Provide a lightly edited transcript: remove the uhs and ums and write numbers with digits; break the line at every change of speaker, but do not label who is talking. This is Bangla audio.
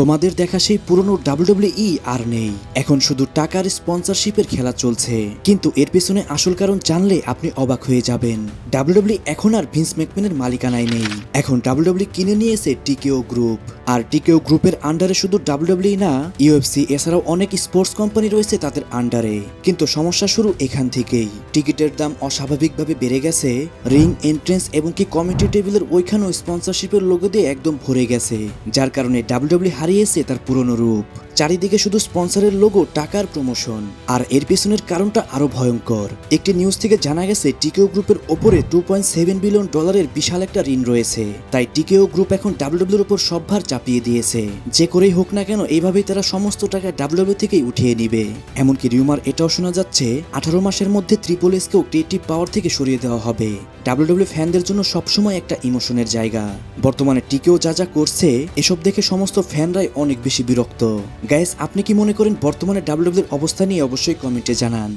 তোমাদের দেখা সেই পুরনো ডাব্লিউডাব্লিউই আর নেই। এখন শুধু টাকার স্পন্সরশিপের খেলা চলছে, কিন্তু এর পেছনে আসল কারণ জানলে আপনি অবাক হয়ে যাবেন। ডাব্লিউডাব্লিউ এখন আর ভিন্স ম্যাকম্যানের মালিকানায় নেই। এখন ডাব্লিউডাব্লিউ কিনে নিয়েছে টিকেও গ্রুপ। আর টিকেও গ্রুপের আন্ডারে শুধু ডাব্লিউডাব্লিউ না, ইউএফসি এছাড়াও অনেক স্পোর্টস কোম্পানি রয়েছে তাদের আন্ডারে। কিন্তু সমস্যা শুরু এখান থেকেই। টিকিটের দাম অস্বাভাবিকভাবে বেড়ে গেছে, রিং এন্ট্রেন্স এবং কি কমিটি টেবিলের ওইখানেও স্পন্সরশিপের লোগো দিয়ে একদম ভরে গেছে, যার কারণে ডাব্লিউডাব্লিউ হারিয়েছে তার পুরনো রূপ। চারিদিকে শুধু স্পন্সরের লোগো, টাকার প্রমোশন। আর এর পেছনের কারণটা আরো ভয়ঙ্কর। একটি নিউজ থেকে জানা গেছে টিকেও গ্রুপের ওপরে $2.7 বিলিয়ন বিশাল একটা ঋণ রয়েছে। তাই টিকেও গ্রুপ এখন ডাব্লিউডাব্লিউর উপর সব ভার চাপিয়ে দিয়েছে। যে করেই হোক না কেন এইভাবেই তারা সমস্ত টাকা ডাব্লিউডাব্লিউ থেকেই উঠিয়ে নিবে। এমনকি রিউমার এটাও শোনা যাচ্ছে 18 মাসের মধ্যে ট্রিপল এসকেও ক্রিয়েটিভ পাওয়ার থেকে সরিয়ে দেওয়া হবে। ডাব্লিউডাব্লিউ ফ্যানদের জন্য সবসময় একটা ইমোশনের জায়গা। বর্তমানে টিকেও যা যা করছে এসব দেখে সমস্ত ফ্যানরাই অনেক বেশি বিরক্ত। গাইস, আপনি কি মনে করেন বর্তমানে ডাব্লিউডাব্লিউর অবস্থা নিয়ে অবশ্যই কমেন্টে জানান।